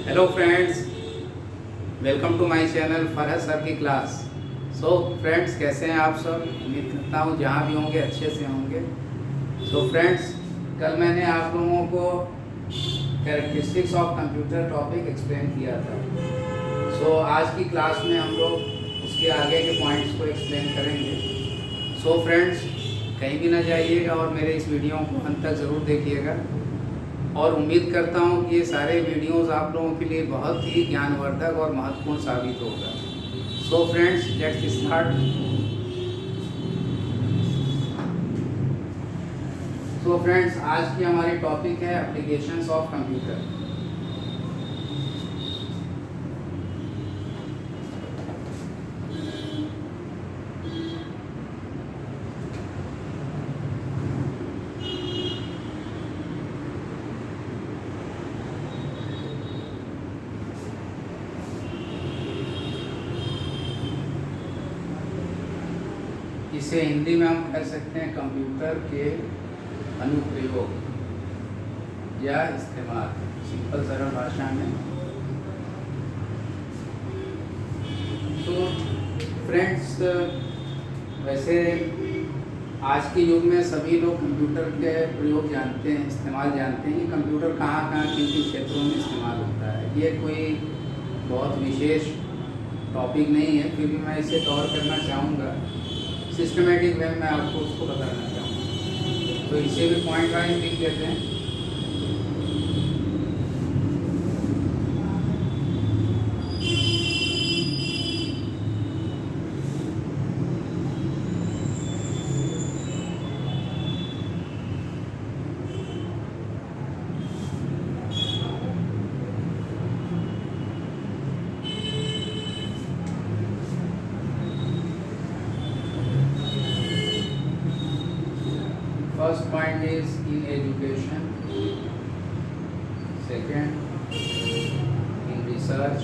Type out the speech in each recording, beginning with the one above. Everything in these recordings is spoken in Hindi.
Hello friends, welcome to my channel Farhat sir की क्लास। सो फ्रेंड्स, कैसे हैं आप सब? उम्मीद करता हूँ जहाँ भी होंगे अच्छे से होंगे। सो फ्रेंड्स, कल मैंने आप लोगों को characteristics of computer topic explain किया था। सो आज की क्लास में हम लोग उसके आगे के पॉइंट्स को एक्सप्लेन करेंगे। सो फ्रेंड्स, कहीं भी ना जाइएगा और मेरे इस वीडियो को अंत तक ज़रूर देखिएगा और उम्मीद करता हूँ कि ये सारे वीडियोस आप लोगों के लिए बहुत ही ज्ञानवर्धक और महत्वपूर्ण साबित होगा। So friends, let's start. So friends, आज की हमारी टॉपिक है एप्लीकेशंस ऑफ कंप्यूटर। इसे हिंदी में हम कह सकते हैं कंप्यूटर के अनुप्रयोग या इस्तेमाल, सिंपल सरल भाषा में। तो फ्रेंड्स, वैसे आज के युग में सभी लोग कंप्यूटर के प्रयोग जानते हैं, इस्तेमाल जानते हैं कि कंप्यूटर कहाँ कहाँ किन किन क्षेत्रों में इस्तेमाल होता है। ये कोई बहुत विशेष टॉपिक नहीं है, फिर भी मैं इसे कवर करना चाहूँगा सिस्टमेटिक वे में, आपको उसको बताना चाहूँगा। तो इसे भी पॉइंट वाइज लिख लेते हैं। First point is in education, second in research,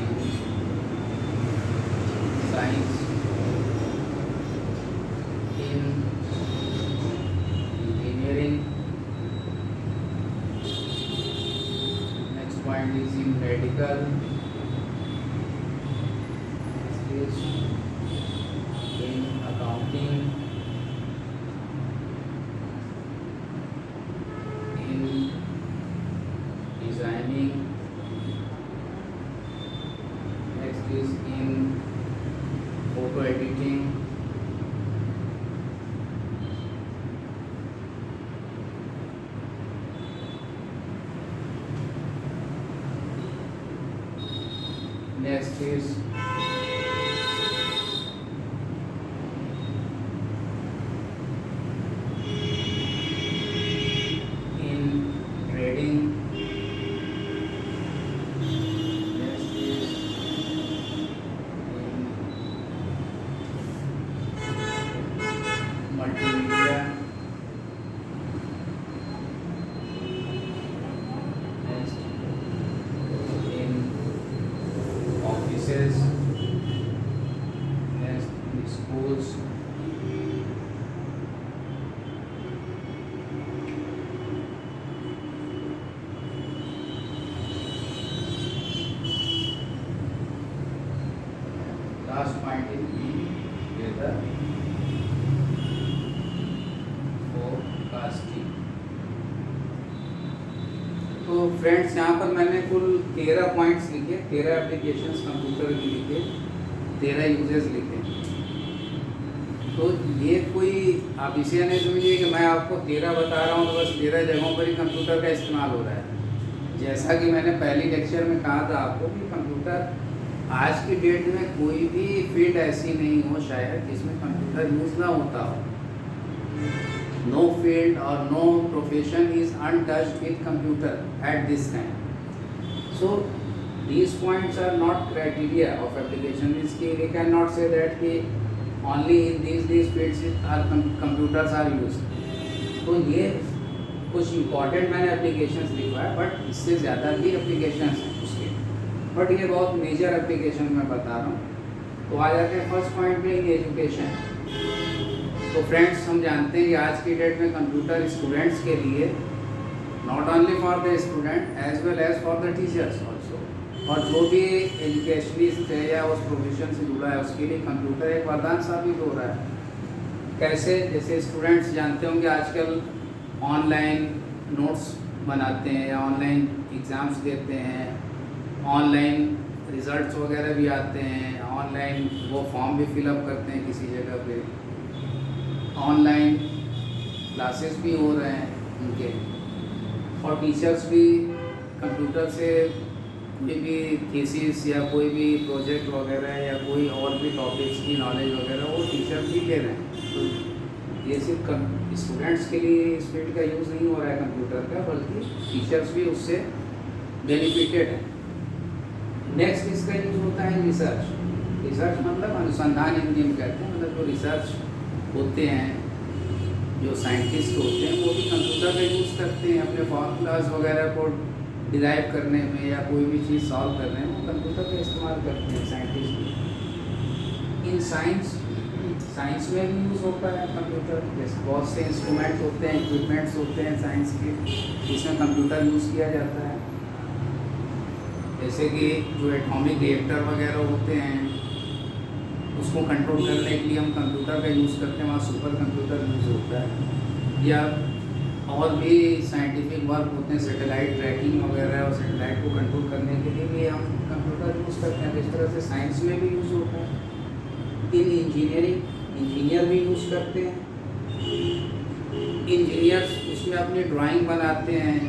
in science, in engineering. Next point is in medical. Next is in accounting, in designing. Next is in photo editing. Next is multimedia. Next, in offices. Next, in schools. Last point is weather forecasting. तो फ्रेंड्स, यहाँ पर मैंने कुल 13 पॉइंट्स लिखे, 13 एप्लीकेशंस कंप्यूटर की लिखे, 13 यूजेस लिखे। तो ये कोई आप इसे नहीं समझिए कि मैं आपको 13 बता रहा हूँ तो बस 13 जगहों पर ही कंप्यूटर का इस्तेमाल हो रहा है। जैसा कि मैंने पहली लेक्चर में कहा था आपको कि कंप्यूटर आज की डेट में कोई भी फील्ड ऐसी नहीं हो शायद जिसमें कंप्यूटर यूज़ ना होता हो। No field or no profession is untouched with computer at this time. So these points are not criteria of application. We cannot say that कि only in these fields are computers are used. तो ये कुछ important मैंने applications लिखा है, बट इससे ज़्यादा भी applications हैं उसके, बट ये बहुत मेजर application मैं बता रहा हूँ। तो आ जाते हैं फर्स्ट पॉइंट में, एजुकेशन। तो फ्रेंड्स, हम जानते हैं कि आज की डेट में कंप्यूटर स्टूडेंट्स के लिए not only for the student as well as for the teachers also. और जो भी एजुकेशनिस्ट है या उस प्रोफेशन से जुड़ा है उसके लिए कंप्यूटर एक वरदान साबित हो रहा है। कैसे? जैसे स्टूडेंट्स जानते होंगे आजकल ऑनलाइन नोट्स बनाते हैं या ऑनलाइन एग्ज़ाम्स देते हैं, ऑनलाइन रिज़ल्ट्स वगैरह भी आते हैं, ऑनलाइन वो फॉर्म भी फिलअप करते हैं किसी जगह पे, ऑनलाइन क्लासेस भी हो रहे हैं उनके, और टीचर्स भी कंप्यूटर से कोई भी थीसिस या कोई भी प्रोजेक्ट वगैरह या कोई और भी टॉपिक्स की नॉलेज वगैरह वो टीचर भी ले रहे हैं। तो ये सिर्फ स्टूडेंट्स के लिए इस फील्ड का यूज़ नहीं हो रहा है कंप्यूटर का, बल्कि टीचर्स भी उससे बेनिफिटेड हैं। नेक्स्ट इसका यूज़ होता है रिसर्च। रिसर्च मतलब अनुसंधान हिंदी में कहते हैं, मतलब जो रिसर्च होते हैं, जो साइंटिस्ट होते हैं वो भी कंप्यूटर का यूज़ करते हैं अपने फार्मूलाज वगैरह को डिराइव करने में या कोई भी चीज़ सॉल्व करने में वो कंप्यूटर का इस्तेमाल करते हैं साइंटिस्ट भी। इन साइंस में भी यूज़ होता है कंप्यूटर। जैसे बहुत से इंस्ट्रूमेंट्स होते हैं, इक्विपमेंट्स होते हैं साइंस के, जिसमें कंप्यूटर यूज़ किया जाता है। जैसे कि जो एटॉमिक रिएक्टर वगैरह होते हैं उसको कंट्रोल करने के लिए हम कंप्यूटर का यूज़ करते हैं, वहाँ सुपर कंप्यूटर यूज़ होता है। या और भी साइंटिफिक वर्क होते हैं, सैटेलाइट ट्रैकिंग वगैरह, और सैटेलाइट को कंट्रोल करने के लिए भी हम कंप्यूटर यूज़ करते हैं। इस तरह से साइंस में भी यूज़ होता है। इन इंजीनियर भी यूज़ करते हैं। इंजीनियर्स उसमें अपनी ड्राइंग बनाते हैं,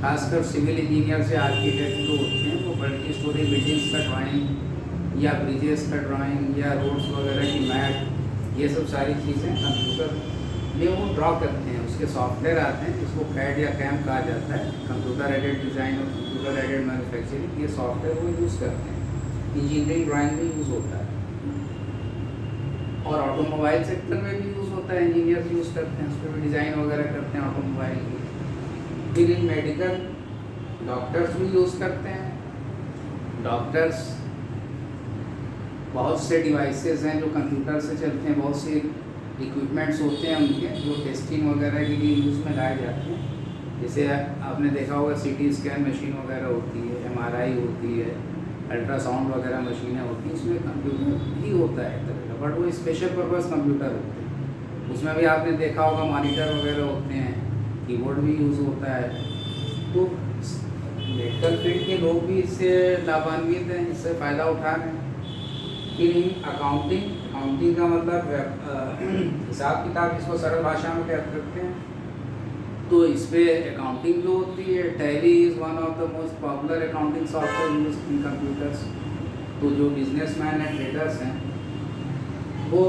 खासकर सिविल इंजीनियर से आर्किटेक्ट जो होते हैं वो मल्टी स्टोरी बिल्डिंग्स का ड्राइंग या ब्रिजेस का ड्राइंग या रोड्स वगैरह की मैप, ये सब सारी चीज़ें कंप्यूटर में वो ड्रॉ करते हैं। उसके सॉफ्टवेयर आते हैं जिसको कैड या कैम कहा जाता है, कंप्यूटर एडेड डिज़ाइन और कंप्यूटर एडेड मैन्युफैक्चरिंग, ये सॉफ्टवेयर वो यूज़ करते हैं। इंजीनियरिंग ड्राइंग भी यूज़ होता है, और ऑटोमोबाइल सेक्टर में भी यूज़ होता है, इंजीनियर यूज़ करते हैं, उस पर भी डिज़ाइन वगैरह करते हैं ऑटोमोबाइल की। फिर इन मेडिकल डॉक्टर्स भी यूज़ करते हैं। डॉक्टर्स बहुत से डिवाइसेस हैं जो कंप्यूटर से चलते हैं, बहुत से इक्विपमेंट्स होते हैं उनके जो टेस्टिंग वगैरह के लिए यूज़ में लाए जाते हैं। जैसे आपने देखा होगा CT स्कैन मशीन वगैरह होती है, MRI होती है, अल्ट्रासाउंड वगैरह मशीनें होती हैं, उसमें कंप्यूटर ही होता है तरह का, बट वो स्पेशल पर्पस कंप्यूटर होते हैं। उसमें भी आपने देखा होगा मॉनिटर वगैरह होते हैं, कीबोर्ड भी यूज़ होता है। तो मेडिकल फील्ड के लोग भी इससे लाभान्वित हैं, इससे फ़ायदा उठा रहे हैं। फिर अकाउंटिंग का मतलब हिसाब किताब, इसको सरल भाषा में क्या करते हैं, तो इस पर अकाउंटिंग जो होती है, tally is one of the most popular accounting software use in computers. तो जो बिजनेसमैन हैं, ट्रेडर्स हैं, वो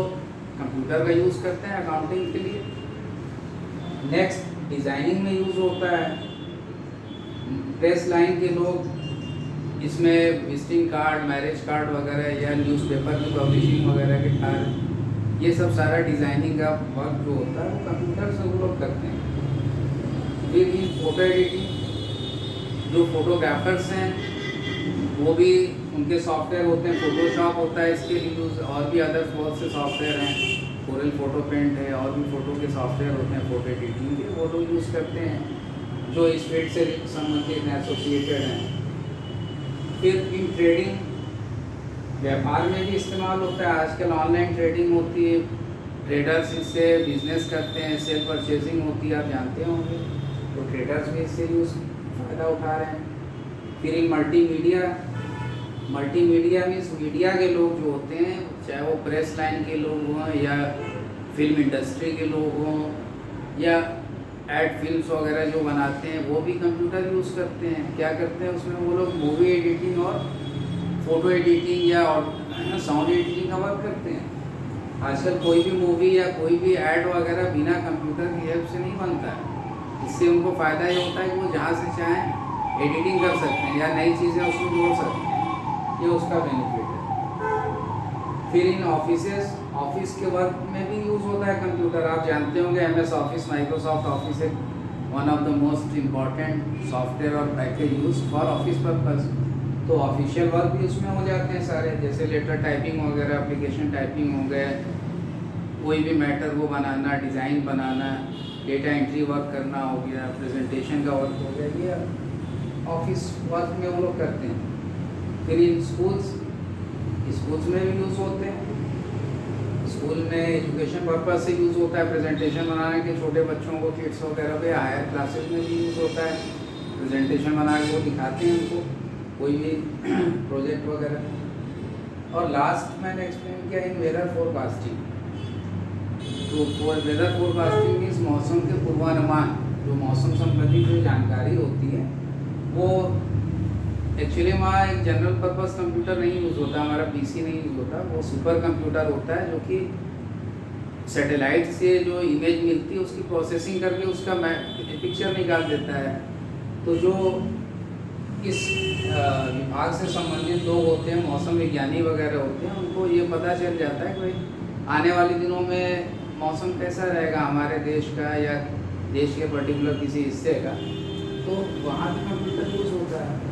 कंप्यूटर का यूज़ करते हैं अकाउंटिंग के लिए। नेक्स्ट डिज़ाइनिंग में यूज़ होता है। प्रेस लाइन के लोग इसमें विजिटिंग कार्ड, मैरिज कार्ड वगैरह या न्यूज़पेपर की पब्लिशिंग वगैरह के कार्ड, ये सब सारा डिज़ाइनिंग का वर्क जो होता है वो कंप्यूटर से वो लोग करते हैं। फिर इन फोटो एडिटिंग, जो फोटोग्राफर्स हैं वो भी उनके सॉफ्टवेयर होते हैं, फोटोशॉप होता है इसके लिए यूज़, और भी अदर्स बहुत से सॉफ्टवेयर हैं, कोरल फोटो पेंट है, और भी फ़ोटो के सॉफ्टवेयर होते हैं फोटो एडिटिंग के, वो लोग यूज़ करते हैं जो इस फील्ड से संबंधित हैं, एसोसिएटेड हैं। फिर इन ट्रेडिंग, व्यापार में भी इस्तेमाल होता है। आजकल ऑनलाइन ट्रेडिंग होती है, ट्रेडर्स इससे बिजनेस करते हैं, सेल परचेजिंग होती है, आप जानते होंगे, तो ट्रेडर्स भी इससे फ़ायदा उठा रहे हैं। फिर इन मल्टीमीडिया मीन्स मीडिया के लोग जो होते हैं, चाहे वो प्रेस लाइन के लोग हों या फिल्म इंडस्ट्री के लोग हों या एड फिल्म्स वगैरह जो बनाते हैं, वो भी कंप्यूटर यूज़ करते हैं। क्या करते हैं उसमें वो लोग मूवी एडिटिंग और फ़ोटो एडिटिंग या साउंड एडिटिंग का वर्क करते हैं। आजकल कोई भी मूवी या कोई भी ऐड वगैरह बिना कंप्यूटर की हेल्प से नहीं बनता है। इससे उनको फ़ायदा ये होता है कि वो जहाँ से चाहें एडिटिंग कर सकते हैं या नई चीज़ें उसमें जोड़ सकते हैं, ये उसका बेनिफिट है। फिर इन ऑफिस के वर्क में भी यूज़ होता है कंप्यूटर। आप जानते होंगे MS ऑफिस, माइक्रोसॉफ्ट ऑफिस है one of the most important software और package use for office purpose. तो ऑफिशियल वर्क भी उसमें हो जाते हैं सारे, जैसे लेटर टाइपिंग वगैरह, एप्लीकेशन टाइपिंग हो गए, कोई भी मैटर को बनाना, डिज़ाइन बनाना, डेटा एंट्री वर्क करना हो गया, प्रेजेंटेशन का वर्क हो गया, ये ऑफिस वर्क में वो लोग करते हैं। फिर इन स्कूल्स में भी यूज़ होते हैं। स्कूल में एजुकेशन पर्पज से यूज़ होता है, प्रेजेंटेशन बनाने के, छोटे बच्चों को किड्स वगैरह पे, हायर क्लासेस में भी यूज़ होता है। प्रेजेंटेशन बना के वो दिखाते हैं उनको कोई भी प्रोजेक्ट वगैरह। और लास्ट मैंने एक्सप्लेन किया इन वेदर फोरकास्टिंग। तो वेदर फोरकास्टिंग मीन्स मौसम के पूर्वानुमान, जो मौसम संबंधी जो जानकारी होती है वो एक्चुअली वहाँ एक जनरल पर्पस कंप्यूटर नहीं यूज़ होता, हमारा पीसी नहीं यूज़ होता, वो सुपर कंप्यूटर होता है जो कि सैटेलाइट से जो इमेज मिलती है उसकी प्रोसेसिंग करके उसका पिक्चर निकाल देता है। तो जो इस विभाग से संबंधित लोग होते हैं, मौसम विज्ञानी वगैरह होते हैं, उनको ये पता चल जाता है कि भाई आने वाले दिनों में मौसम कैसा रहेगा हमारे देश का या देश के पर्टिकुलर किसी हिस्से का, तो वहाँ भी कंप्यूटर यूज़ होता है।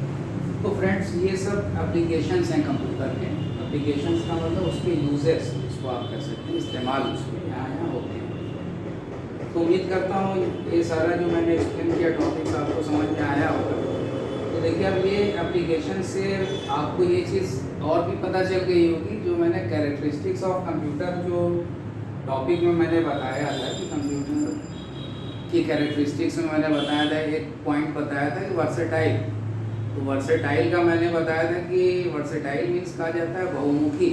तो फ्रेंड्स ये सब एप्लीकेशंस हैं कंप्यूटर के। एप्लीकेशंस का मतलब उसके यूजेस, इसको आप कह सकते हैं, इस्तेमाल उसके यहाँ होते हैं। तो उम्मीद करता हूँ ये सारा जो मैंने एक्सप्लेन किया टॉपिक्स आपको समझ में आया होगा। तो देखिए अब ये एप्लीकेशन से आपको ये चीज़ और भी पता चल गई होगी, जो मैंने कैरेक्टरिस्टिक्स ऑफ कंप्यूटर जो टॉपिक में मैंने बताया था कि कंप्यूटर की कैरेक्टरिस्टिक्स में मैंने बताया था, एक पॉइंट बताया था कि वर्सेटाइल। तो वर्सेटाइल का मैंने बताया था कि वर्सेटाइल मीन्स कहा जाता है बहुमुखी,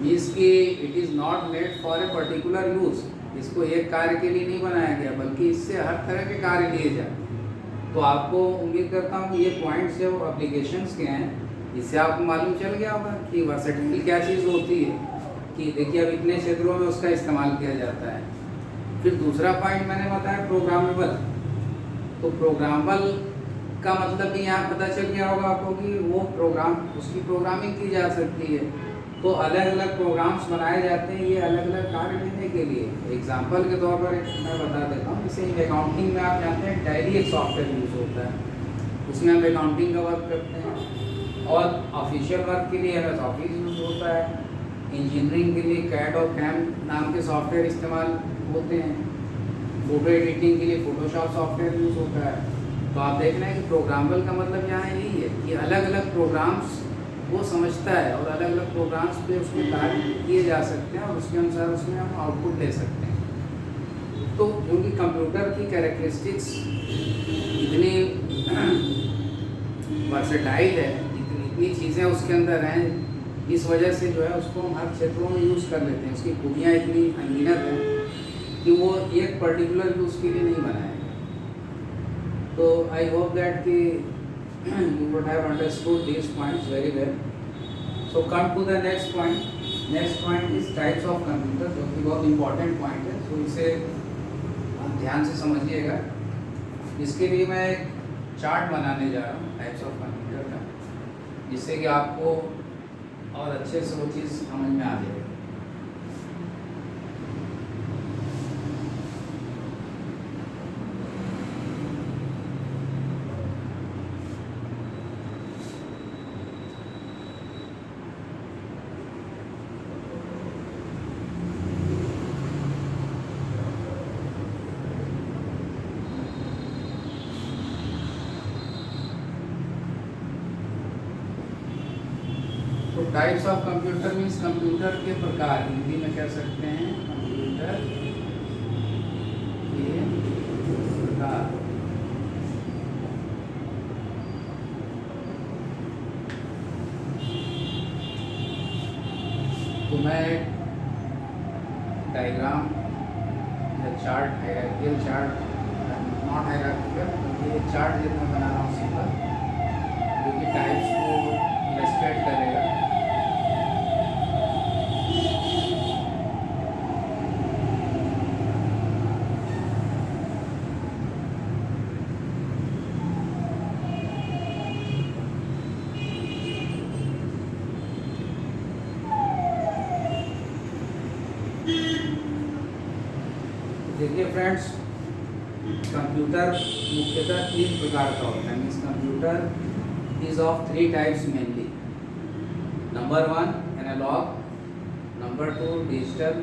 मीन्स कि it is not made for a particular use, इसको एक कार्य के लिए नहीं बनाया गया बल्कि इससे हर तरह के कार्य लिए जाते हैं। तो आपको उम्मीद करता हूँ कि ये पॉइंट्स जो एप्लीकेशंस के हैं इससे आपको मालूम चल गया होगा कि वर्सेटाइल क्या चीज़ होती है, कि देखिए अब इतने क्षेत्रों में उसका इस्तेमाल किया जाता है। फिर दूसरा पॉइंट मैंने बताया प्रोग्रामेबल। तो प्रोग्रामेबल का मतलब कि यहाँ पता चल गया होगा आपको कि वो प्रोग्राम, उसकी प्रोग्रामिंग की जा सकती है। तो अलग अलग प्रोग्राम्स बनाए जाते हैं ये अलग अलग कार्य लेने के लिए। एग्जाम्पल के तौर पर मैं बता देता हूँ, जैसे अकाउंटिंग में आप जानते हैं टैली एक सॉफ्टवेयर यूज़ होता है, उसमें हम अकाउंटिंग का वर्क करते हैं। और ऑफिशियल वर्क के लिए MS ऑफिस यूज़ होता है। इंजीनियरिंग के लिए कैड और कैम नाम के सॉफ्टवेयर इस्तेमाल होते हैं। फ़ोटो एडिटिंग के लिए फ़ोटोशॉप सॉफ्टवेयर यूज़ होता है। तो आप देख रहे हैं कि प्रोग्रामेबल का मतलब यहाँ यही है कि अलग अलग प्रोग्राम्स वो समझता है और अलग अलग प्रोग्राम्स पे उसमें कार्य किए जा सकते हैं और उसके अनुसार उसमें हम आउटपुट ले सकते हैं। तो क्योंकि कंप्यूटर की कैरेक्टरिस्टिक्स इतनी वर्सेटाइल है, इतनी चीज़ें उसके अंदर हैं, इस वजह से जो है उसको हम हर क्षेत्रों में यूज़ कर लेते हैं। उसकी खूबियाँ इतनी अनगिनत हैं कि वो एक पर्टिकुलर यूज़ के लिए नहीं बनाया। तो आई होप दैट कि you would have understood these points very well. So come to the next point. Next point is types of computer, जो कि बहुत important point है। तो इसे आप ध्यान से समझिएगा। इसके लिए मैं एक चार्ट बनाने जा रहा हूँ टाइप्स ऑफ कंप्यूटर का, जिससे कि आपको और अच्छे से वो चीज़ समझ में आ जाएगी। Types of computer means computer के प्रकार, हिंदी में कह सकते हैं कंप्यूटर के प्रकार। तो मैं डायग्राम या chart, hierarchical chart, not hierarchical, ये चार्ट जो मैं बना रहा हूँ सिंपल, जो कि टाइप्स को इलस्ट्रेट करेगा। देखिए फ्रेंड्स, कंप्यूटर मुख्यतः 3 प्रकार का होता है। Means computer is of 3 types mainly. Number 1 analogue, number 2 digital,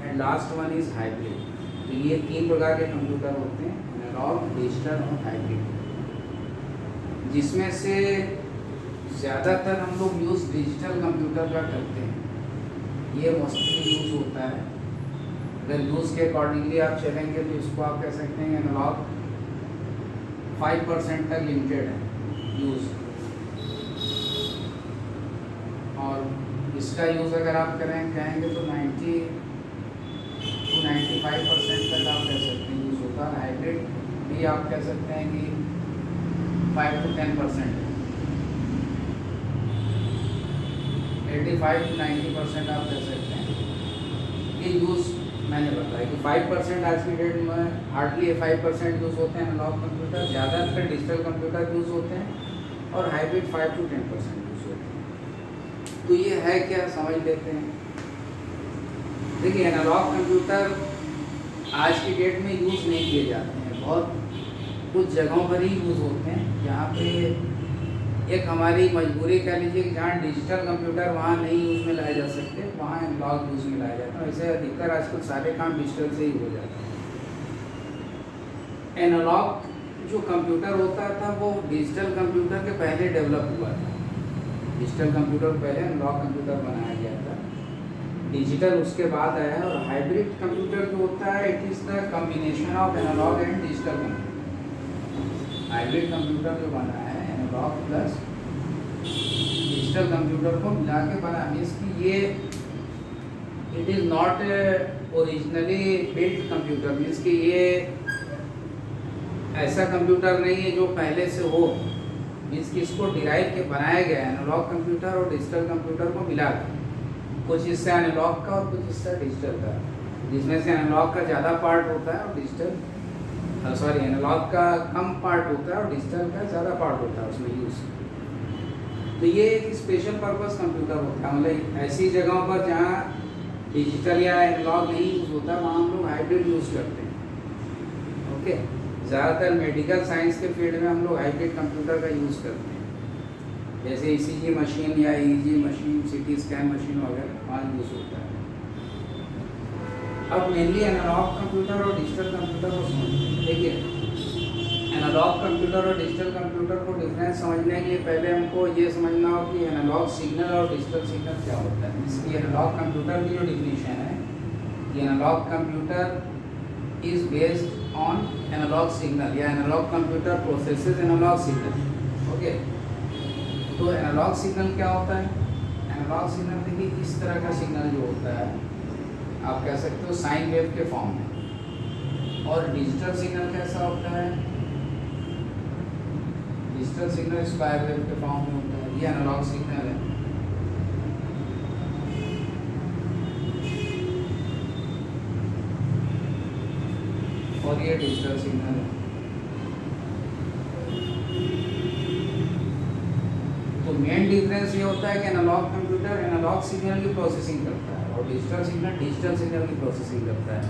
and last one is hybrid. तो ये 3 प्रकार के कंप्यूटर होते हैं, एनालॉग, डिजिटल और हाइब्रिड, जिसमें से ज़्यादातर हम लोग यूज़ डिजिटल कंप्यूटर का करते हैं। ये मोस्टली यूज़ होता है। अगर यूज़ के अकॉर्डिंगली आप चलेंगे तो इसको आप कह सकते हैं एनालॉग 5% तक लिमिटेड है यूज़, और इसका यूज़ अगर आप कहेंगे तो 90 to 95% तक आप कह सकते हैं यूज़ होता है। हाइब्रिड भी आप कह सकते हैं कि 5 to 10%, 85 to 90% आप कह सकते हैं। ये यूज़ मैंने बताया कि 5% आज की डेट में हार्डली 5% यूज़ होते हैं एनालॉग कंप्यूटर, ज़्यादातर डिजिटल कंप्यूटर यूज़ होते हैं, और हाइब्रिड 5 to 10% यूज़ होते हैं। तो ये है क्या, समझ लेते हैं। देखिए, एनालॉग कंप्यूटर आज की डेट में यूज़ नहीं किए जाते हैं, बहुत कुछ जगहों पर ही यूज़ होते हैं, जहाँ पे एक हमारी मजबूरी कह लीजिए कि जहाँ डिजिटल कंप्यूटर वहाँ नहीं यूज़ में लाए जा सकते, वहाँ एनालॉग यूज़ में लाया जाता है। वैसे अधिकतर आजकल सारे काम डिजिटल से ही हो जाते हैं। एनालॉग जो कंप्यूटर होता था वो डिजिटल कंप्यूटर के पहले डेवलप हुआ था। डिजिटल कंप्यूटर पहले, एनालॉग कंप्यूटर बनाया गया था, डिजिटल उसके बाद आया। और हाइब्रिड कंप्यूटर जो होता है, it is the combination of analogue and digital computer. Hybrid computer जो बना है एनालॉग प्लस डिजिटल कंप्यूटर को मिला के बना, मीन्स कि ये it is not originally built computer, means कि ये ऐसा कंप्यूटर नहीं है जो पहले से हो, मीन्स कि इसको डिराइव के बनाया गया है एनालॉग कंप्यूटर और डिजिटल कंप्यूटर को मिला के। कुछ हिस्सा एनालॉग का और कुछ हिस्सा डिजिटल का, जिसमें से एनालॉग का ज़्यादा पार्ट होता है और एनालॉग का कम पार्ट होता है और डिजिटल का ज़्यादा पार्ट होता है उसमें यूज़। तो ये एक स्पेशल पर्पस कंप्यूटर होता है, मतलब ऐसी जगहों पर जहाँ डिजिटल या एनालॉग नहीं यूज़ होता, वहाँ हम लोग हाइब्रिड यूज़ करते हैं। ओके, ज़्यादातर मेडिकल साइंस के फील्ड में हम लोग हाइब्रिड कंप्यूटर का यूज़ करते हैं, जैसे ECG मशीन या EEG machine, CT scan machine वगैरह, वहाँ यूज़ होता है। अब मेनली एनालॉग कंप्यूटर और डिजिटल कंप्यूटर को समझते हैं। देखिए, एनालॉग कंप्यूटर और डिजिटल कंप्यूटर को डिफरेंस समझने के लिए पहले हमको ये समझना हो कि एनालॉग सिग्नल और डिजिटल सिग्नल क्या होता है। इसकी एनालॉग कंप्यूटर की जो डिफिनीशन है कि analog computer is based on analog signal, या analog computer processes analog signal. Okay, तो एनालॉग सिग्नल क्या होता है? एनालॉग सिग्नल देखिए इस तरह का सिग्नल जो होता है, आप कह सकते हो साइन वेव के फॉर्म में। और डिजिटल सिग्नल कैसा होता है? डिजिटल सिग्नल स्क्वायर वेव के फॉर्म में होता है। ये एनालॉग सिग्नल है। और ये डिजिटल सिग्नल है। तो मेन डिफरेंस ये होता है कि एनालॉग कंप्यूटर एनालॉग सिग्नल की प्रोसेसिंग करता है और डिजिटल सिग्नल डिजिटल सिग्नल की प्रोसेसिंग करता है,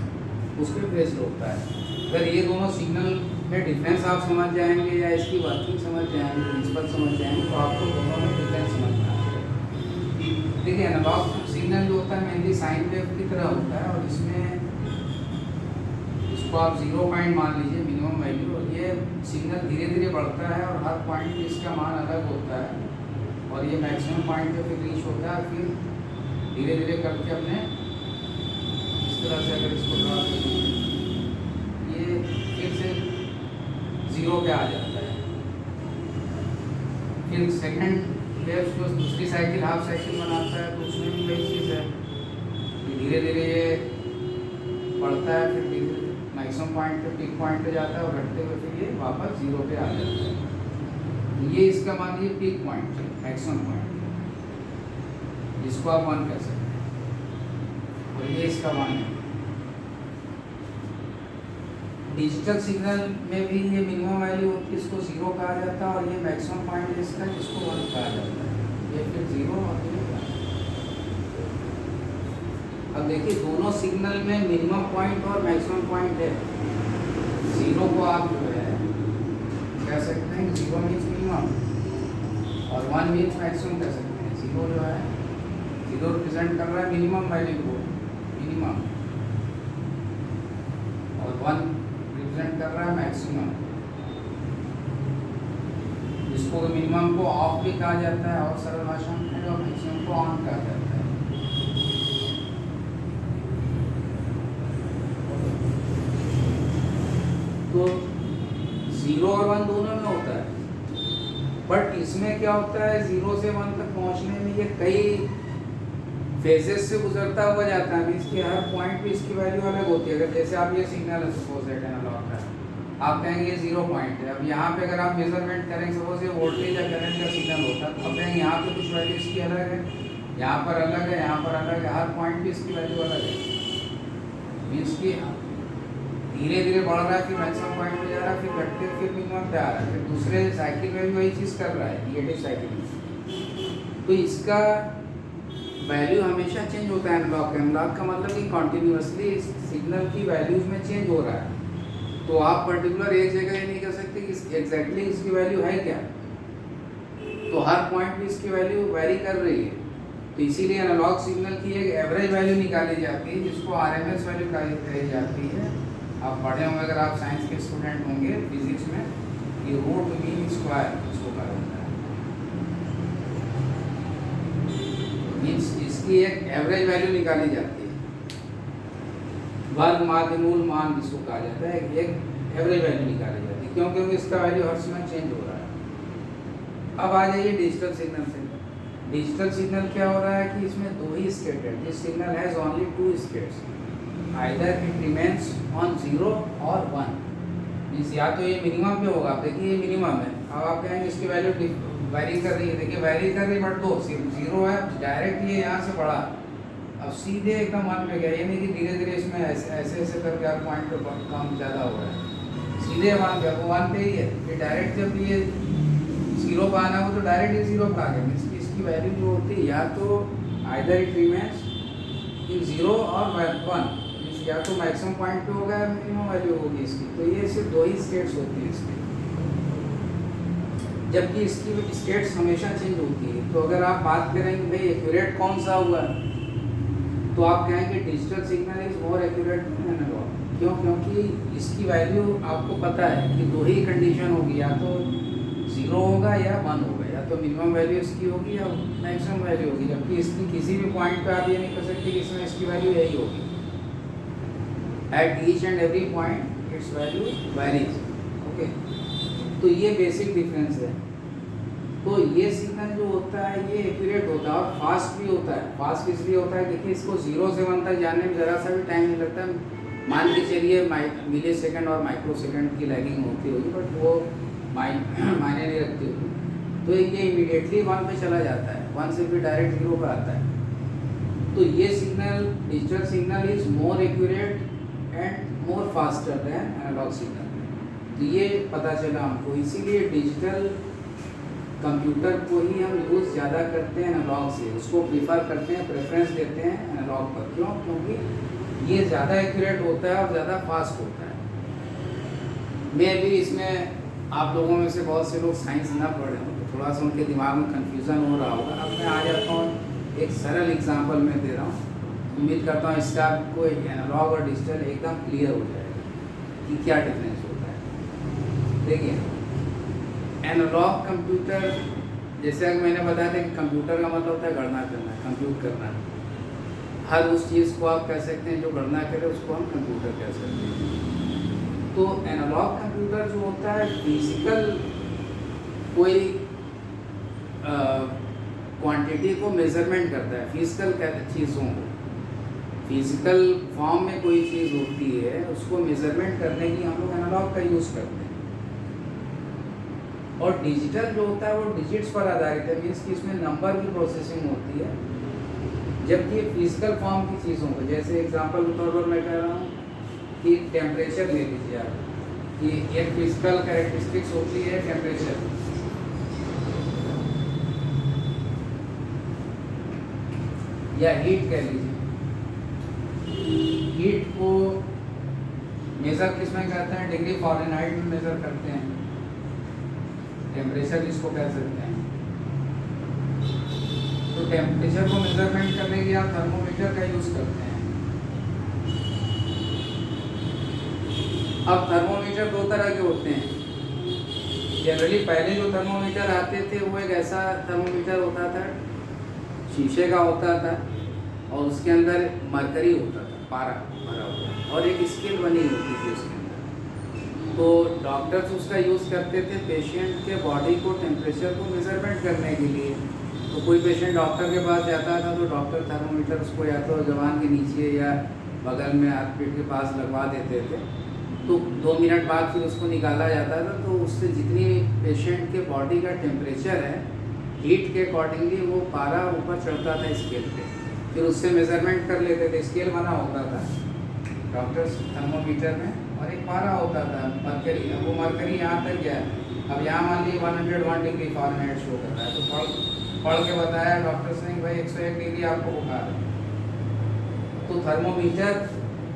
उस पर बेस्ड होता है। अगर ये दोनों सिग्नल में डिफरेंस आप समझ जाएंगे या इसकी वर्किंग समझ जाएंगे, प्रिंसिपल समझ जाएंगे, तो आपको दोनों में डिफरेंस समझना है। देखिए, एनालॉग सिग्नल जो होता है मेनली साइन वेव की तरह होता है, और इसमें इसको आप 0 पॉइंट मान लीजिए मिनिमम वैल्यू, और ये सिग्नल धीरे धीरे बढ़ता है और हर पॉइंट पे इसका मान अलग होता है, और ये मैक्सिमम पॉइंट पे फिर रीच होता है, फिर धीरे धीरे करके अपने इस तरह से अगर इसको ड्रा करें, ये फिर से 0 पे आ जाता है। फिर सेकंड वेव को दूसरी साइकिल हाफ साइकिल बनाता है, तो उसमें भी वही चीज़ है, धीरे धीरे ये बढ़ता है, फिर मैक्सिमम पॉइंट पे पीक पॉइंट पे जाता है और घटते हुए फिर ये वापस 0 पे आ जाता है। ये इसका मान लीजिए पीक पॉइंट है, मैक्सिमम पॉइंट, जिसको आप 1 कह सकते हैं, और ये इसका मान है। डिजिटल सिग्नल में भी ये मिनिमम वैल्यू होती है, इसको 0 कहा जाता है, और ये मैक्सिमम पॉइंट इसका जिसको 1 कहा जाता है, ये फिर 0 और ये 1। अब देखिए, दोनों सिग्नल में मिनिमम पॉइंट और मैक्सिमम पॉइंट है। 0 को आप जो है कह सकते हैं 0 मीन्स मिनिमम, और 1 मीन्स मैक्सिमम कह सकते हैं। 0 जो है 0 रिप्रेजेंट कर रहा है मिनिमम वैल्यू को, मिनिमम, और 1 रिप्रेजेंट कर रहा है मैक्सिमम, जिसको मिनिमम को ऑफ भी कहा जाता है और सरल भाषा में, और मैक्सिमम को ऑन कहा जाता है। तो 0 और 1 दोनों में होता है, बट इसमें क्या होता है 0 से 1 तक पहुंचने में ये कई फेजेस से गुजरता हुआ जाता है। इसके हर पॉइंट पे इसकी वैल्यू अलग होती है। अगर जैसे आप ये सिग्नल है सपोज दैट एनालॉग का, आप कहेंगे ये 0 पॉइंट है। अब यहाँ पे अगर आप मेजरमेंट करेंगे, सपोज ये वोल्टेज या करंट का सिग्नल होता है, तो अब कहेंगे यहाँ पे कुछ वैल्यू इसकी अलग है, यहाँ पर अलग है, यहाँ पर अलग है, हर पॉइंट पे इसकी वैल्यू अलग है। मीन्स की धीरे धीरे बढ़ रहा है, फिर मैक्सिमम पॉइंट पे जा रहा है, फिर घटते फिर मिनिमम पे आ रहा है, फिर दूसरे साइकिल में भी वही चीज़ कर रहा है, निगेटिव साइकिल में। तो इसका वैल्यू हमेशा चेंज होता है एनालॉग का। एनालॉग का मतलब कि कॉन्टिन्यूसली सिग्नल की वैल्यूज में चेंज हो रहा है। तो आप पर्टिकुलर एक जगह ये नहीं कह सकते कि एग्जैक्टली इसकी वैल्यू है क्या, तो हर पॉइंट पे इसकी वैल्यू वेरी कर रही है। तो इसीलिए एनालॉग सिग्नल की एक एवरेज वैल्यू निकाली जाती है, जिसको आरएमएस वैल्यू कही जाती है। आप पढ़े होंगे अगर आप साइंस के स्टूडेंट होंगे फिजिक्स में, ये रूट मीन स्क्वायर इसको कहा जाता है। मीन्स इसकी एक एवरेज वैल्यू निकाली जाती है, वर्ग माध्य मूल मान जिसको कहा जाता है, एक एवरेज वैल्यू निकाली जाती है। क्यों? क्योंकि इसका वैल्यू हर समय चेंज हो रहा है। अब आ जाइए डिजिटल सिग्नल से। डिजिटल सिग्नल क्या हो रहा है कि इसमें 2 ही स्टेट है। This signal has only 2 states, either it remains on 0 और 1। मीन्स या तो ये मिनिमम पे होगा, आप देखिए ये मिनिमम है, अब आप कहेंगे इसकी वैल्यू वैरी कर रही है, देखिए वैरी कर रही है, बट 2 0 है, डायरेक्ट ये यहाँ से बढ़ा, अब सीधे एकदम 1 पे गया। ये नहीं कि धीरे धीरे इसमें ऐसे ऐसे करके हर पॉइंट पे कम ज़्यादा हो रहा है, सीधे 1 पे, वो 1 पे ही है। फिर डायरेक्ट जब ये 0 पे आना हो तो डायरेक्ट ये 0 पे आ गया। मीन्स इसकी वैल्यू जो होती है या तो आइदर इट रिमेन्स इन 0 और 1, या तो मैक्सिमम पॉइंट पे होगा या मिनिमम वैल्यू होगी इसकी। तो ये सिर्फ 2 ही स्टेट्स होती है इसकी, जबकि इसकी स्टेट्स हमेशा चेंज होती है। तो अगर आप बात करेंगे भाई एक्यूरेट कौन सा हुआ, तो आप कहेंगे digital signal is more accurate than analogue. क्यों? क्योंकि इसकी वैल्यू आपको पता है कि 2 ही कंडीशन होगी, या तो 0 होगा या 1 होगा, या तो मिनिमम वैल्यू इसकी होगी या मैक्सिमम वैल्यू होगी। जबकि इसकी किसी भी पॉइंट पे आप ये नहीं कर सकते कि इसमें इसकी वैल्यू यही होगी। At each and every point its value varies. Okay, तो ये बेसिक डिफरेंस है। तो ये सिग्नल जो होता है ये एक्यूरेट होता है और फास्ट भी होता है। फास्ट इसलिए होता है, देखिए इसको 0 से 1 तक जानने में ज़रा सा भी टाइम नहीं लगता। मान के चलिए मिली सेकेंड और माइक्रो सेकेंड की लैगिंग होती होगी, बट वो मायने नहीं रखती होगी। तो ये इमीडिएटली 1 पे चला जाता है, 1 से फिर डायरेक्ट 0 पे आता है। तो ये signal digital signal is more accurate and more faster than analogue signal. तो ये पता चला हमको, इसीलिए डिजिटल कंप्यूटर को ही हम यूज़ ज़्यादा करते हैं एनालॉग से, उसको प्रीफर करते हैं, प्रेफरेंस देते हैं एनालॉग पर। क्यों? क्योंकि ये ज़्यादा एक्यूरेट होता है और ज़्यादा फास्ट होता है। मैं भी इसमें आप लोगों में से बहुत से लोग साइंस ना पढ़े हों तो थोड़ा सा उनके दिमाग में कन्फ्यूज़न हो रहा होगा। अब मैं आ जाता हूँ, एक सरल एग्जाम्पल मैं दे रहा हूँ, उम्मीद करता हूँ इससे आपको एनालॉग और डिजिटल एकदम क्लियर हो जाएगा कि क्या डिफरेंस होता है। देखिए एनालॉग कंप्यूटर, जैसे अगर मैंने बताया था कि कंप्यूटर का मतलब होता है गणना करना, कंप्यूट करना। हर उस चीज़ को आप कह सकते हैं जो गणना करे उसको हम कंप्यूटर कह सकते हैं। तो एनालॉग कंप्यूटर जो होता है फिजिकल कोई क्वांटिटी को मेजरमेंट करता है, फिजिकल चीज़ों को, फिजिकल फॉर्म में कोई चीज़ होती है उसको मेजरमेंट करने की हम लोग एनालॉग का यूज़ करते हैं। और डिजिटल जो होता है वो डिजिट्स पर आधारित है, मीन्स कि इसमें नंबर की प्रोसेसिंग होती है। जबकि फिजिकल फॉर्म की चीज़ों को, जैसे एग्जांपल के तौर पर मैं कह रहा हूँ कि टेम्परेचर ले लीजिए आप, कि एक फिजिकल कैरेक्टरिस्टिक्स होती है टेम्परेचर, या हीट कह लीजिए। हीट को मेज़र किस में करते हैं? डिग्री फ़ारेनहाइट में मेज़र करते हैं। टेम्परेचर इसको कह सकते हैं। तो टेम्परेचर को मेजरमेंट करने के लिए आप थर्मोमीटर का यूज़ करते हैं। अब थर्मोमीटर दो तरह के होते हैं। जनरली पहले जो थर्मोमीटर आते थे वो एक ऐसा थर्मोमीटर होता था, शीशे का होता था, और उसके अंदर मरकरी होता था, पारा भरा हुआ, और एक स्केल बनी होती थी उसके अंदर। तो डॉक्टर्स उसका यूज़ करते थे पेशेंट के बॉडी को टेम्परेचर को मेज़रमेंट करने के लिए। तो कोई पेशेंट डॉक्टर के पास जाता था तो डॉक्टर थर्मोमीटर उसको या तो ज़बान के नीचे या बगल में हाथ पीठ के पास लगवा देते थे। तो 2 मिनट बाद फिर उसको निकाला जाता था, तो उससे जितनी पेशेंट के बॉडी का टेम्परेचर है हीट के अकॉर्डिंगली वो पारा ऊपर चढ़ता था स्केल पे, फिर उससे मेज़रमेंट कर लेते थे। स्केल बना होता था डॉक्टर्स थर्मोमीटर में, और एक पारा होता था मरकरी। अब वो मरकरी यहाँ तक गया, अब यहाँ मान लीजिए 101 डिग्री फ़ारेनहाइट शो कर रहा है, तो पढ़ के बताया डॉक्टर्स ने भाई 101 डिग्री आपको बुखार है। तो थर्मोमीटर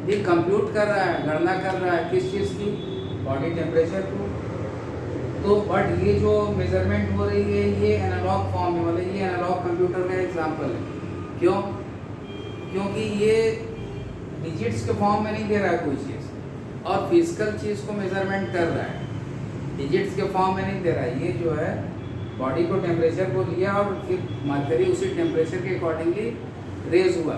ये कंप्यूट कर रहा है, गणना कर रहा है किस चीज़ की, बॉडी टेम्परेचर को। तो बट ये जो मेज़रमेंट हो रही है ये एनालॉग फॉर्म में, मतलब ये एनालॉग कंप्यूटर का एग्जांपल है। क्यों? क्योंकि ये डिजिट्स के फॉर्म में नहीं दे रहा है कोई चीज़, और फिजिकल चीज़ को मेज़रमेंट कर रहा है, डिजिट्स के फॉर्म में नहीं दे रहा है। ये जो है बॉडी को टेम्परेचर को लिया और फिर मरकरी उसी टेम्परेचर के अकॉर्डिंगली रेज हुआ,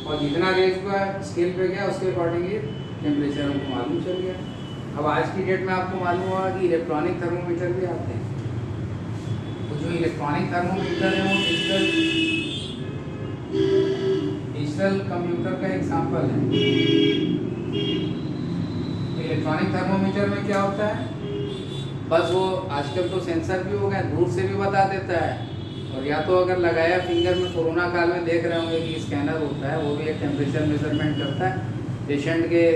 और जितना रेज हुआ स्केल पे गया उसके अकॉर्डिंगली टेम्परेचर हमको मालूम चल गया। अब आज की डेट में आपको मालूम होगा कि इलेक्ट्रॉनिक थर्मोमीटर भी आते हैं। तो जो इलेक्ट्रॉनिक थर्मोमीटर है वो डिजिटल कंप्यूटर का एग्जाम्पल है। इलेक्ट्रॉनिक थर्मोमीटर में क्या होता है, बस वो आजकल तो सेंसर भी हो गए, दूर से भी बता देता है, और या तो अगर लगाया फिंगर में, कोरोना काल में देख रहे होंगे कि स्कैनर होता है, वो भी एक टेम्परेचर मेजरमेंट करता है, पेशेंट के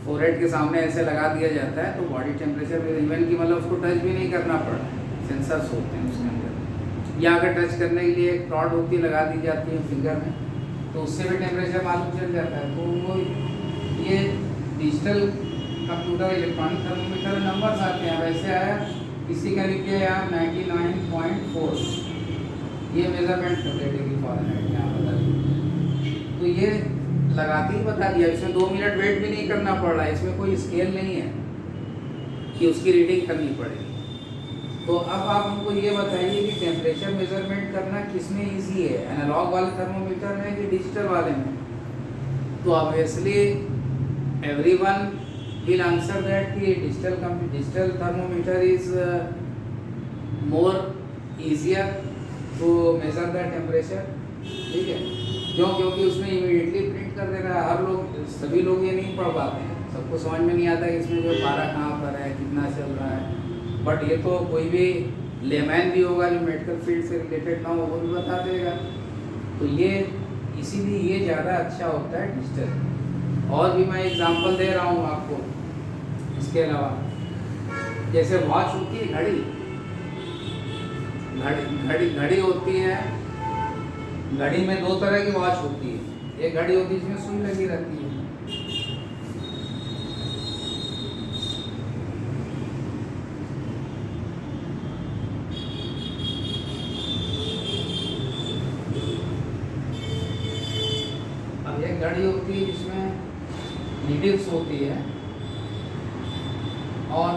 फोरहेड के सामने ऐसे लगा दिया जाता है तो बॉडी टेम्परेचर में इवन की मतलब उसको टच भी नहीं करना पड़ता, सेंसर्स होते हैं उसके अंदर, या अगर टच करने के लिए एक रॉड होती है लगा दी जाती है फिंगर में, तो उससे भी टेम्परेचर मालूम चल जाता है। तो वो ये digital computer electronic thermometer numbers आते हैं। वैसे आया किसी का लिखे यहाँ 99.4, ये मेजरमेंट करते डिग्री फ़ारेनहाइट यहाँ बता दिया। तो ये लगाते ही बता दिया, इसमें 2 मिनट वेट भी नहीं करना पड़ रहा है, इसमें कोई स्केल नहीं है कि उसकी रीडिंग करनी पड़ेगी। तो अब आप हमको ये बताइए कि टेम्परेचर मेजरमेंट करना किसमें ईजी है, एनालॉग वाले थर्मोमीटर में कि डिजिटल वाले में? तो obviously everyone will answer that कि digital thermometer is more easier to measure the temperature। ठीक है, क्यों? क्योंकि उसमें इमीडिएटली प्रिंट कर दे रहा है। हर लोग, सभी लोग ये नहीं पढ़ पाते हैं, सबको समझ में नहीं आता कि इसमें जो पारा कहाँ पर है, कितना चल रहा है। बट ये तो कोई भी लेमैन भी होगा जो मेडिकल फील्ड से रिलेटेड ना हो वो भी बता देगा। तो ये इसीलिए ये ज़्यादा अच्छा होता है डिजिटल। और भी मैं एग्जांपल दे रहा हूँ आपको इसके अलावा, जैसे वॉच होती है, घड़ी होती है। घड़ी में 2 तरह की वॉच होती है, एक घड़ी होती है जिसमें सुई लगी रहती है, अब एक घड़ी होती है जिसमें नीडल्स होती है, और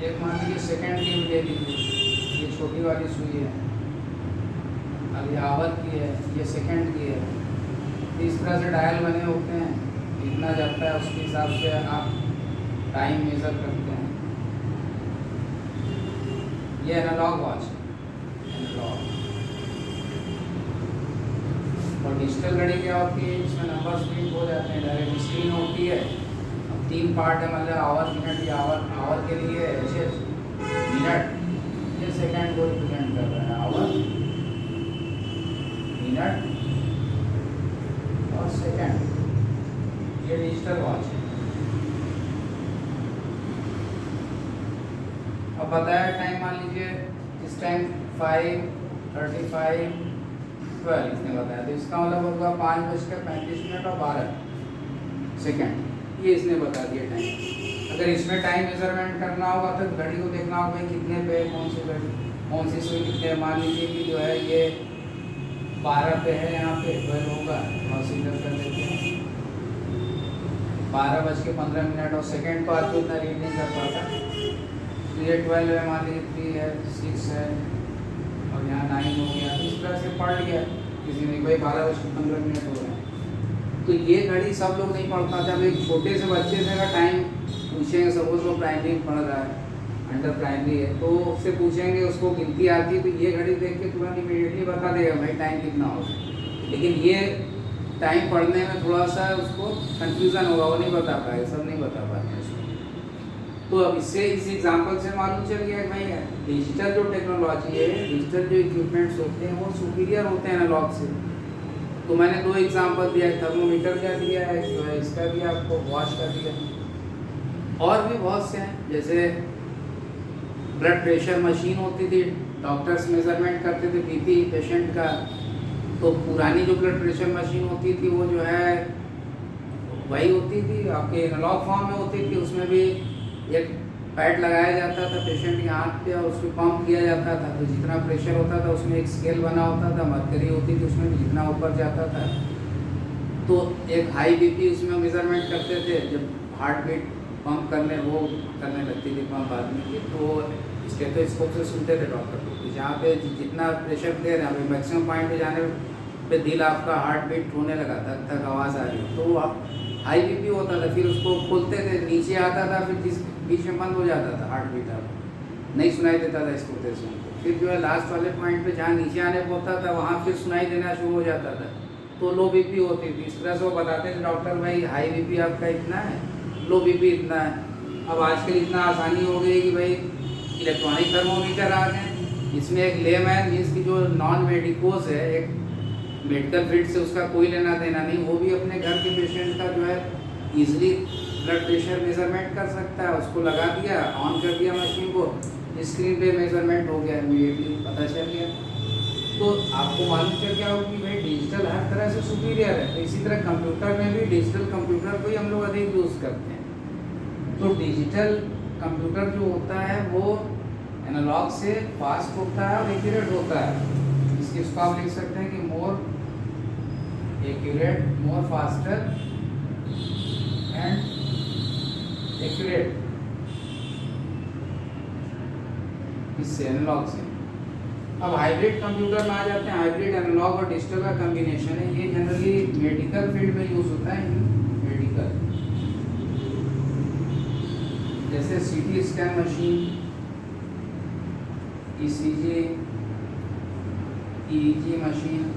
एक मान लीजिए सेकेंड की ले लीजिए, ये छोटी वाली सुई है, अब ये आवर की है, ये सेकेंड की है। इस तरह से डायल बने होते हैं, इतना जाता है उसके हिसाब से आप टाइम मेज़र करते हैं। ये एनालॉग वॉच है, एनालॉग। और डिजिटल घड़ी क्या होती है, इसमें नंबर प्रिंट हो जाते हैं, डायरेक्ट स्क्रीन होती है। अब 3 पार्ट है, मतलब आवर, मिनट, या आवर के लिए एचएस मिनट, ये सेकंड को रिप्रेजेंट कर रहा है, आवर, मिनट और सेकंड। ये डिजिटल वॉच है। अब बताया टाइम, मान लीजिए इस टाइम 5:35 12 इसने बताया, तो इसका मतलब होगा 5:35 और 12 सेकेंड, ये इसने बता दिया टाइम। अगर इसमें टाइम मेजरमेंट करना होगा तो घड़ी को देखना होगा कितने पे, कौन सी घड़ी, कौन सी सुई कितने। मान लीजिए कि जो है ये 12 पे है, यहाँ पे 12 होगा, और सीधर कर देते हैं 12:15 और सेकंड तो आदमी उतना रीड नहीं कर पाता। तो ये 12 है, मान लीजिए 3 है, 6 है और यहाँ 9 हो गया, तो इस तरह से पढ़ गया किसी ने, भाई 12:15 हो रहे हैं। तो ये घड़ी सब लोग नहीं पढ़ पाते। अब एक छोटे से बच्चे से अगर टाइम पूछेंगे, सपोज वो प्राइमरी पढ़ रहा है, अंडर प्राइमरी है, तो उससे पूछेंगे उसको गिनती आती है, तो ये घड़ी देख के तुरंत इमीडिएटली बता देगा भाई टाइम कितना होगा। लेकिन ये टाइम पढ़ने में थोड़ा सा उसको कंफ्यूजन होगा, वो नहीं बता पाए, सब नहीं बता पाते उसको। तो अब इससे इस एग्जांपल से मालूम चल गया कि भाई डिजिटल जो टेक्नोलॉजी है, डिजिटल जो इक्विपमेंट्स होते हैं वो सुपीरियर होते हैं एनालॉग से। तो मैंने 2 एग्जांपल दिया, थर्मोमीटर का दिया है, जो है इसका भी आपको वॉच का दिया, और भी बहुत से हैं। जैसे ब्लड प्रेशर मशीन होती थी, डॉक्टर्स मेजरमेंट करते थे बीपी पेशेंट का। तो पुरानी जो ब्लड प्रेशर मशीन होती थी वो जो है वही होती थी, आपके एनालॉग फॉर्म में होती थी। उसमें भी एक पैड लगाया जाता था पेशेंट के हाथ पे और उसमें पंप किया जाता था। तो जितना प्रेशर होता था उसमें एक स्केल बना होता था, मरकरी होती थी उसमें, जितना ऊपर जाता था तो एक हाई बीपी उसमें मेजरमेंट करते थे। जब हार्ट बीट पंप करने लगती थी पंप आदमी की, तो स्टेथोस्कोप से सुनते थे डॉक्टर को, जहाँ पे जितना प्रेशर दे रहे हैं मैक्सिमम पॉइंट पे जाने पे दिल आपका हार्ट बीट होने लगा, धक धक आवाज़ आ रही, तो आप हाई बीपी होता था। फिर उसको खोलते थे, नीचे आता था, फिर जिस बीच में बंद हो जाता था हार्ट बीट, आप नहीं सुनाई देता था इसको से उनको। फिर जो है लास्ट वाले पॉइंट पे जहाँ नीचे आने को होता था वहाँ फिर सुनाई देना शुरू हो जाता था, तो लो बीपी होती थी। इस तरह से वो बताते थे डॉक्टर, भाई हाई बीपी आपका इतना है, लो बीपी इतना है। अब आजकल इतना आसानी हो गई कि भाई इलेक्ट्रॉनिक थर्मोमीटर आ गए, इसमें एक लेमैन मीन्स की जो नॉन मेडिकोज है, एक मेडिकल फील्ड से उसका कोई लेना देना नहीं, वो भी अपने घर के पेशेंट का जो है ईजिली ब्लड प्रेशर मेजरमेंट कर सकता है। उसको लगा दिया, ऑन कर दिया मशीन को, स्क्रीन पे मेजरमेंट हो गया, इमीडिएटली पता चल गया। तो आपको मालूम चल गया होगा कि भाई डिजिटल हर तरह से सुपीरियर है। तो इसी तरह कंप्यूटर में भी डिजिटल कंप्यूटर को ही हम लोग अधिक यूज़ करते हैं। तो डिजिटल कंप्यूटर जो होता है वो एनालॉग से फास्ट होता है और एक्यूरेट होता है। इसको आप लिख सकते हैं कि more accurate, more faster and accurate, इससे एनालॉग से। अब हाइब्रिड कंप्यूटर में आ जाते हैं। हाइब्रिड एनालॉग और डिजिटल का कॉम्बिनेशन है। ये जनरली मेडिकल फील्ड में यूज होता है, मेडिकल, जैसे CT scan machine, ECG, EEG machine,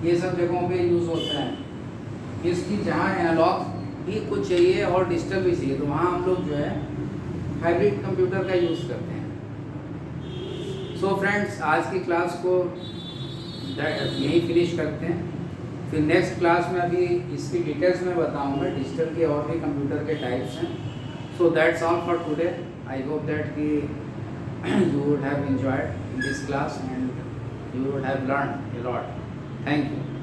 ये सब जगहों पे यूज़ होता है। इसकी जहाँ एनालॉग भी कुछ चाहिए और डिजिटल भी चाहिए, तो वहाँ हम लोग जो है हाइब्रिड कंप्यूटर का यूज़ करते हैं। सो फ्रेंड्स, आज की क्लास को यहीं फिनिश करते हैं। फिर नेक्स्ट क्लास में अभी इसकी डिटेल्स में बताऊँगा, डिजिटल के और भी कंप्यूटर के टाइप्स हैं। So that's all for today. I hope that कि you would have enjoyed in this class and you would have learned a lot. Thank you.